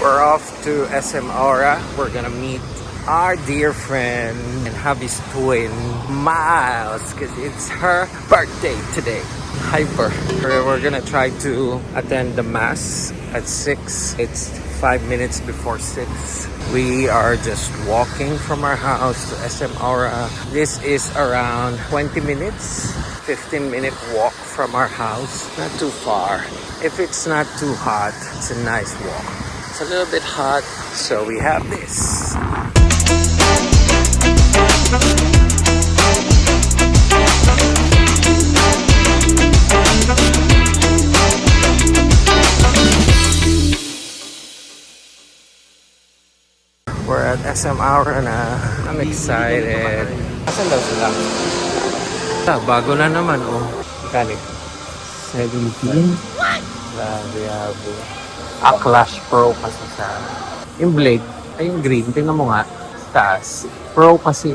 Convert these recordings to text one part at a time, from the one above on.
We're off to SM Aura. We're gonna meet our dear friend and Hubby's twin, Miles, because it's her birthday today. Hyper. We're gonna try to attend the mass at 6. It's 5 minutes before 6. We are just walking from our house to SM Aura. This is around 20 minutes, 15-minute walk from our house. Not too far. If it's not too hot, it's a nice walk. It's a little bit hot, so we have this. We're at SM Aura na. I'm excited. Asan daw sila? Bago na naman, oh. Kani? 17? Grabe. Clash Pro kasi sa... Yung blade, ay yung green, tingnan mo nga. Taas. Pro kasi.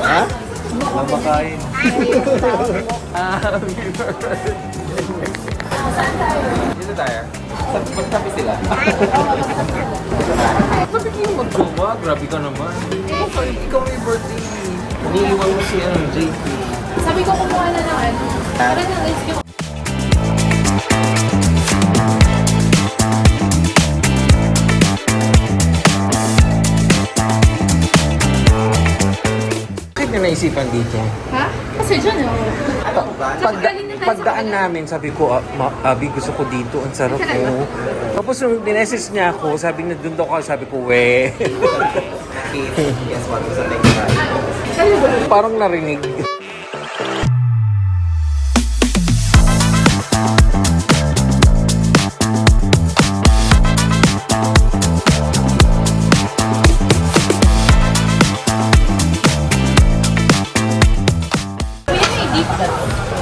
Ha? Mamakain. Happy birthday. Dito tayo. Magtabi sila. Sabi ko yung magjowa. Grabe ka naman. Ikaw may birthday. Iniiwan mo si JP. Sabi ko kumuha na ng ano. Parang na-risk yung... Naisipan dito. Ha? Kasi dyan Pagdaan namin, sabi ko, Abi, gusto ko dito, ang sarap ko. Tapos nung dinesis niya ako, sabi na doon ako, sabi ko, we. Yes, what was the next time? Parang narinig.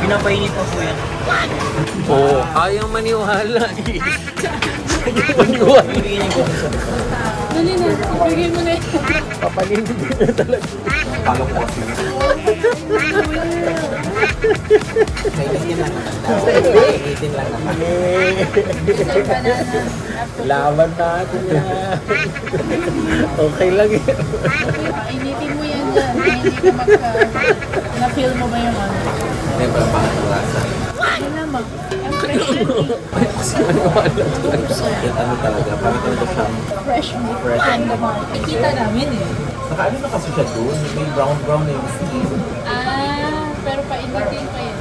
Pinapainit pa po yan. Oo. Ayaw maniwala eh. Ayaw maniwala. Dali na, ibigay mo na yun. Papalindi na talaga. Palo po kasi. Kainitin lang naman. Kainitin lang naman. Laban natin yan. Okay lang yan. Painitin mo yan dyan. Hindi ka magka... Na-feel mo ba yung ano? Hindi ba pangatulasan? Ano naman? Ang fresh yan eh. Ay, kasi maniwala talaga. Yan ano talaga. Parang talaga siyang Fresh meat on the market. Kita namin eh. nakaano na kasi siya doon. May brown na yung skin. Pero painitin pa yan.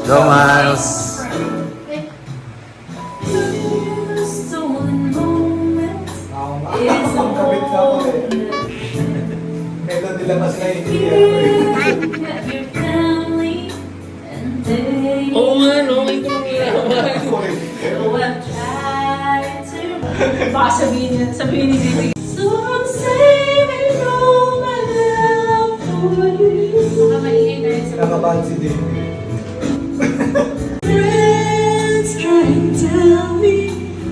Go, Miles! Oo nga, no? Ito ang ginawa. Baka sabihin ni Zizi. So I'm saving all my love for you. Baka maingay na yun sa Nakabahan si Dave. friends try and tell me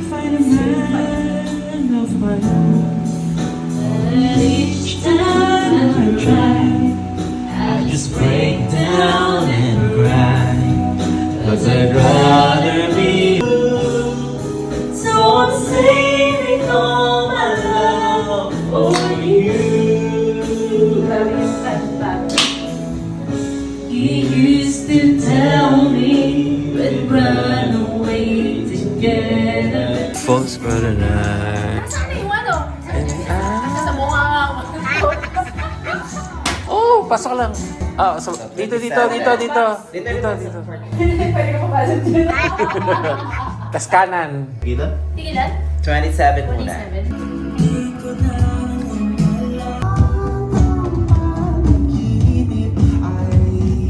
find a man of my own. And each time I try, I just break down and cry. 'Cause I'd rather be you. So I'm saving all my love for you. You used to falls for the night. Oh, pasok lang. Ah, so, dito. Tas kanan. Gila? Tigilan? 27 muna. 27.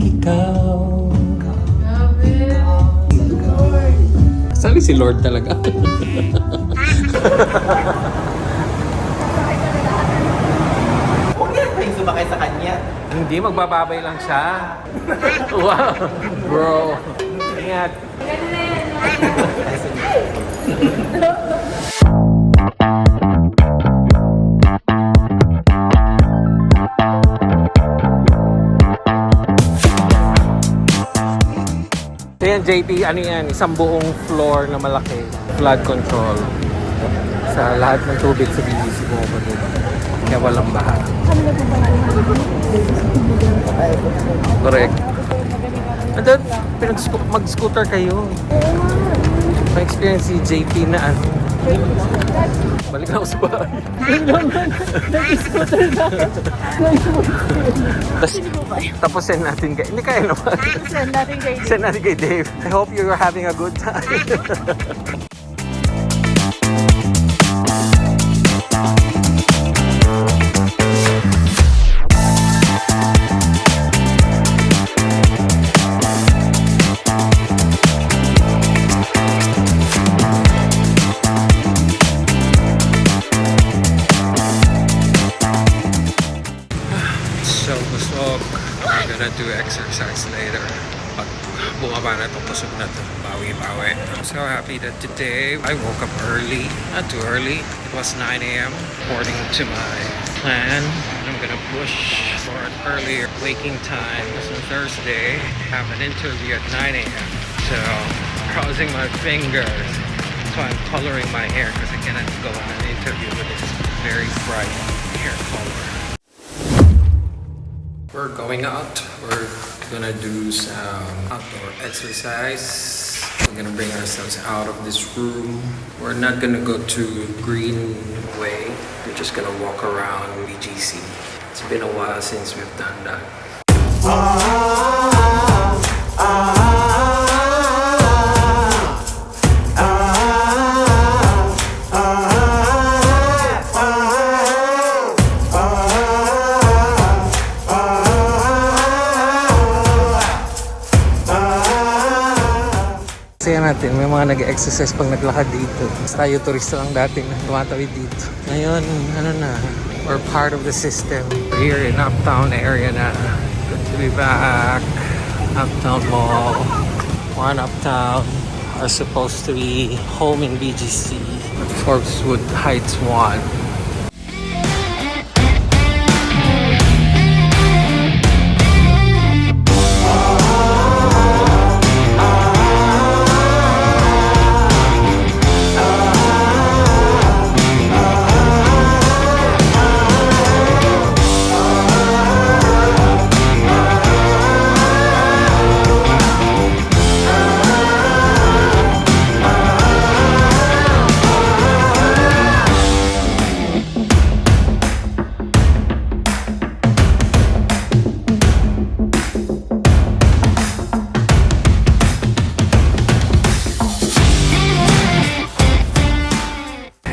Ikaw. Sali si Lord talaga. Huwag yan kayong sumakay sa kanya. Hindi, magbababay lang siya. Wow, bro. Ingat. So yan, JP, ano yan? Isang buong floor na malaki. Flood control. Sa lahat ng tubig sa BGC mo dito. Kaya walang baha. Correct. Andun, mag-scooter kayo. May experience si JP na ano. Balik na ako sa bahay. Tapos send natin kay... Hindi kaya naman. Send natin kay Dave. I hope you're having a good time. So, busog. I'm gonna do exercise later. Pag bumaba na itong busog na ito, bawi-bawi. I'm so happy that today I woke up early. Not too early. It was 9 a.m. according to my plan. I'm gonna push for an earlier waking time. This is Thursday. I have an interview at 9 a.m. So, crossing my fingers. So I'm coloring my hair because I cannot go on an interview with this very bright hair color. We're going out. We're gonna do some outdoor exercise. We're gonna bring ourselves out of this room. We're not gonna go to Greenway. We're just gonna walk around BGC. It's been a while since we've done that. Kasi natin, may mga nag-exercise pag naglakad dito. Mas tayo turista lang dati na tumatawid dito. Ngayon, ano na, we're part of the system. We're here in Uptown area na. Good to be back. Uptown Mall. One Uptown are supposed to be home in BGC. Forbeswood Heights 1.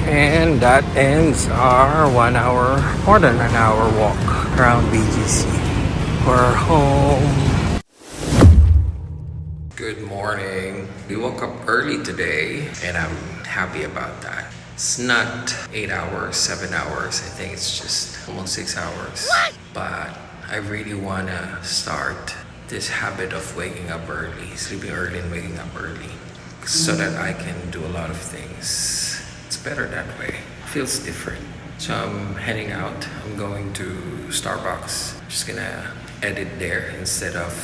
And that ends our 1 hour, more than an hour walk around BGC. We're home. Good morning. We woke up early today and I'm happy about that. It's not 8 hours, 7 hours. I think it's just almost 6 hours. What? But I really wanna start this habit of waking up early, sleeping early and waking up early, so that I can do a lot of things. It's better that way. Feels different. So I'm heading out. I'm going to Starbucks. Just gonna edit there instead of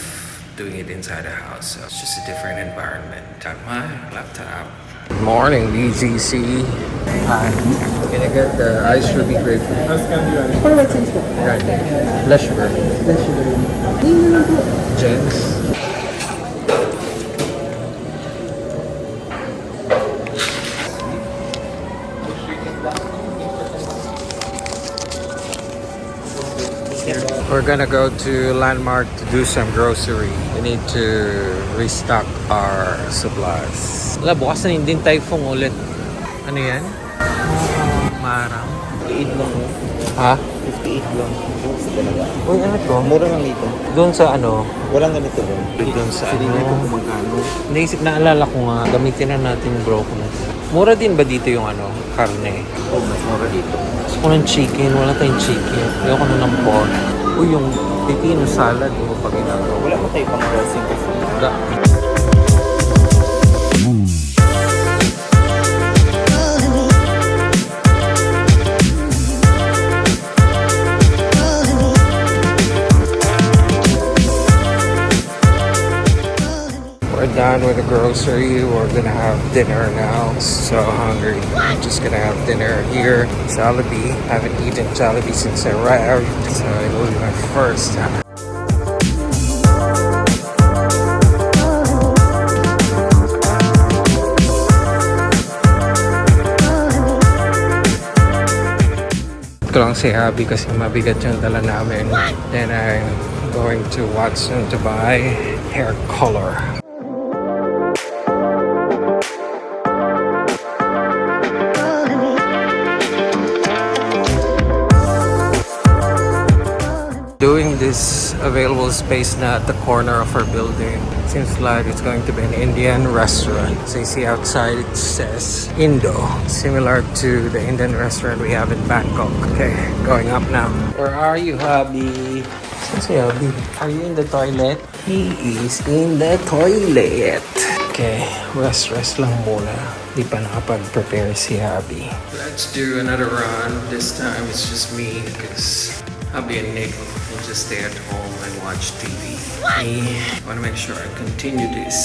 doing it inside the house. So it's just a different environment. Got my laptop. Good morning, BGC. Hi. Gonna get the ice ruby grapefruit. For what size po? Right there. Less sugar. Less sugar. Ayun na lang po. Jen's. We're gonna go to Landmark to do some grocery. We need to restock our supplies. Wala, bukas na hindi typhoon ulit. Ano yan? Marang. 58 lang mo. Ha? 58 lang. Sa talaga. Uy, ano to? Mura lang dito. Doon sa ano? Walang ganito doon. Doon sa Hindi ano? ko kung magkano. Naisip, naalala ko nga, gamitin na natin yung broken. Mura din ba dito yung ano? Karne? Oh, mas mura dito. Gusto ko ng chicken. Wala tayong chicken. Ayoko na ng pork. Uy, yung pipino salad. Hindi ko pa ginagawa. Wala mo tayo pang dressing kasi. Wala. We're done with the grocery. We're gonna have dinner now. So hungry. I'm just gonna have dinner here. Jollibee. Haven't eaten Jollibee since I arrived, so it will be my first time. Ito lang si Hubbee kasi mabigat yung dala namin. Then I'm going to Watson to buy hair color. Doing this available space na at the corner of our building. Seems like it's going to be an Indian restaurant. So you see outside it says Indo, similar to the Indian restaurant we have in Bangkok. Okay, going up now. Where are you, Hubbee? Saan si Hubbee? Are you in the toilet? He is in the toilet. Okay, rest lang muna. Di pa nakapag-prepare si Hubbee. Let's do another run. This time it's just me because Hubbee and Nick will just stay at home and watch TV. I want to make sure I continue this.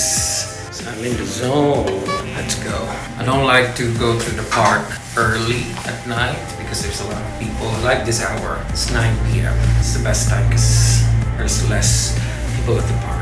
So I'm in the zone. Let's go. I don't like to go to the park early at night because there's a lot of people. I like this hour. It's 9 p.m. It's the best time because there's less people at the park.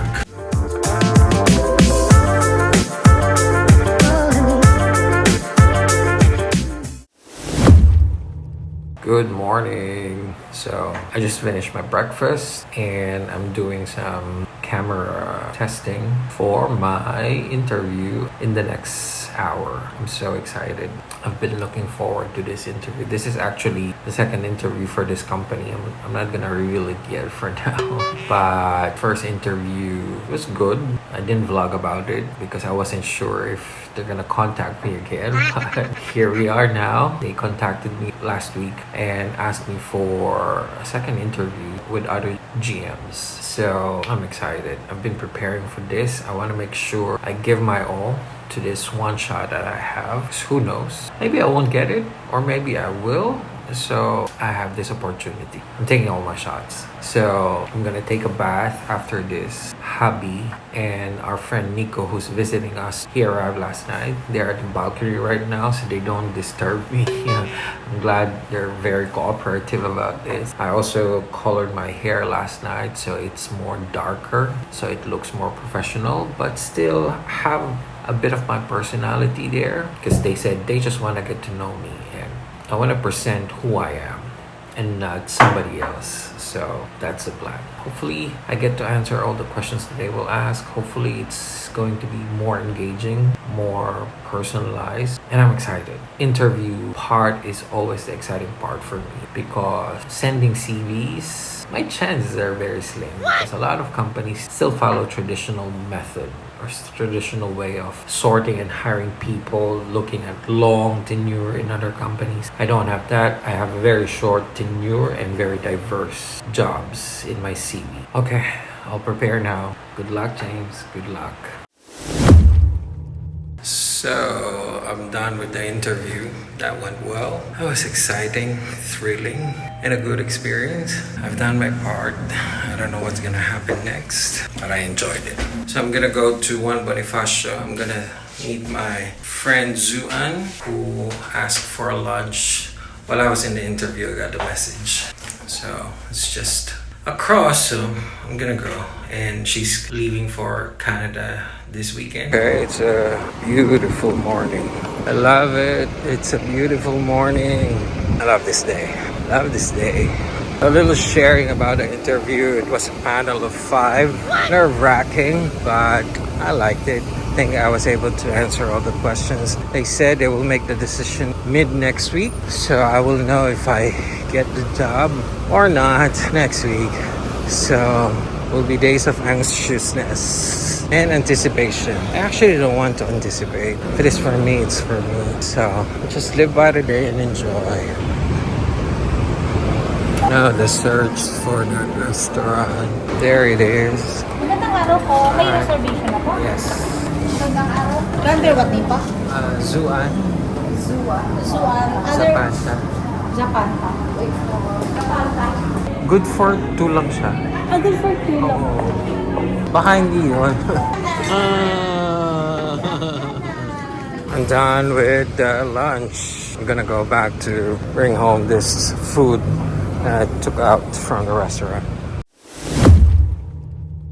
Good morning. So I just finished my breakfast and I'm doing some camera testing for my interview in the next hour. I'm so excited. I've been looking forward to this interview. This is actually the second interview for this company. I'm not gonna reveal it yet for now. But first interview was good. I didn't vlog about it because I wasn't sure if they're gonna contact me again. But here we are now. They contacted me last week and asked me for a second interview with other GMs. So I'm excited. I've been preparing for this. I want to make sure I give my all to this one shot that I have. Who knows? Maybe I won't get it or maybe I will. So I have this opportunity. I'm taking all my shots. So I'm gonna take a bath after this. Hubbee and our friend Nico, who's visiting us, he arrived last night. They're at the balcony right now, so they don't disturb me. I'm glad they're very cooperative about this. I also colored my hair last night, so it's more darker, so it looks more professional, but still have a bit of my personality there because they said they just want to get to know me and I want to present who I am and not somebody else. So that's the plan. Hopefully I get to answer all the questions that they will ask. Hopefully it's going to be more engaging, more personalized, and I'm excited. Interview part is always the exciting part for me because sending CVs, my chances are very slim because a lot of companies still follow traditional method or traditional way of sorting and hiring people, looking at long tenure in other companies. I don't have that. I have a very short tenure and very diverse jobs in my CV. Okay, I'll prepare now. Good luck, James. Good luck. So I'm done with the interview. That went well. It was exciting, thrilling, and a good experience. I've done my part. I don't know what's gonna happen next, but I enjoyed it. So I'm gonna go to Juan Bonifacio. I'm gonna meet my friend Zuan, who asked for a lunch. While I was in the interview, I got the message. So it's just across, so I'm gonna go. And she's leaving for Canada this weekend. Okay, it's a beautiful morning. I love it. It's a beautiful morning. I love this day. Love this day. A little sharing about the interview. It was a panel of 5. Nerve-wracking, but I liked it. I think I was able to answer all the questions. They said they will make the decision mid next week, so I will know if I get the job or not next week. So will be days of anxiousness and anticipation. I actually don't want to anticipate. If it is for me, it's for me. So just live by the day and enjoy. Now the search for that restaurant. There it is. Magandang araw po. May reservation na po? Yes. Magandang araw. Grande, what name pa? Zuan. Suan. Zapata. Japanta. Good for 2 lang siya. Good for 2 lang. Baka hindi yun. I'm done with lunch. I'm gonna go back to bring home this food that I took out from the restaurant.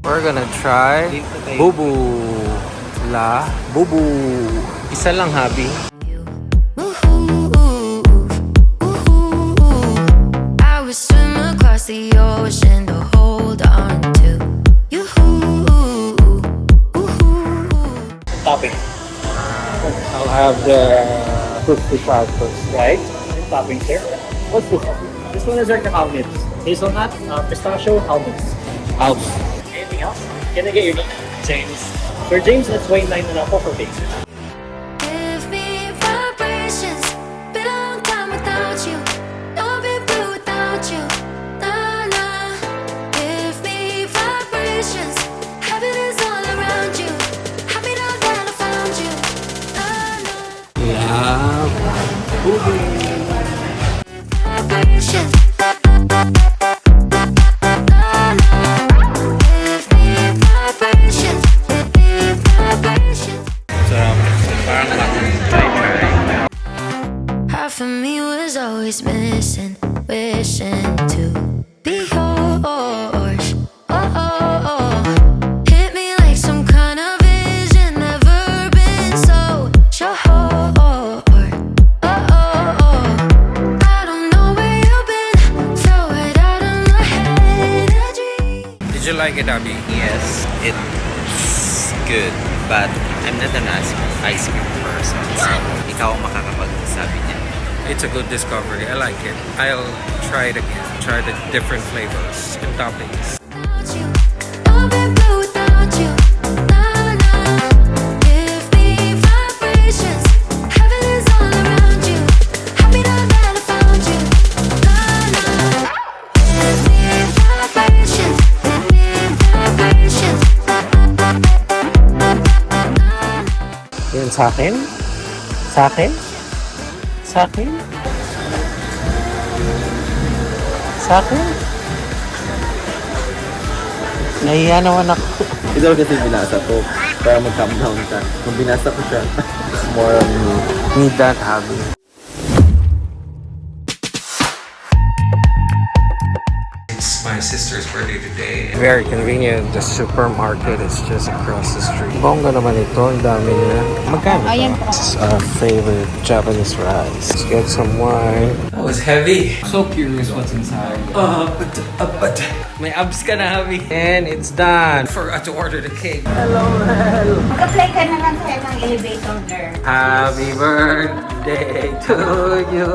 We're gonna try bubu. La bubu. Isa lang, Hubbee. I would swim across the ocean to hold on to you. Topping. I'll have the 55 first. Right? Topping here. What's this? This one is our almonds. Hazelnut, pistachio, almonds. Alps. Anything else? Can I get your name? James. For James, let's wait 9 and a half for basic. Give me vibrations. Been a long time without you. Don't be blue without you. Nah, nah. Give me vibrations. Heaven is all around you. Happy now that I found you. Nah, nah. Yeah. Vibrations. Nah, nah. Give me vibrations. Give me vibrations. Half of me was always missing, wishing to be yours. Oh, oh, oh. Hit me like some kind of vision, never been so sure. Oh, oh, oh. I don't know where you've been, throw it out of my head. A dream. Did you like it, Abby? Yes, it's good, but I'm not an ice cream person. So, ikaw ang makakapagsabi niya. It's a good discovery. I like it. I'll try it again. Try the different flavors and toppings. Without you, I'll be blue without you. Nah, nah. Give me vibrations. Heaven is all around you. Happy now that I found you. Nah, nah. Give me vibrations. Give me vibrations. Yun sa akin? Sa akin? Sa akin? Sa akin? Nahiya naman ako. Ito kasi binasa ko para mag-calm down ka. Kung binasa ko siya, it's more on me. Need that, Hubbee. It's my sister's birthday today. Very convenient. The supermarket is just across the street. Bongga naman ito. Ang dami niya. Magkano ito? This is our favorite Japanese rice. Let's get some wine. That was heavy. So curious what's inside. But may abs ka na, Hubbee. And it's done. Forgot to order the cake. Mag-apply ka na lang sa ng elevator there. Happy birthday to you.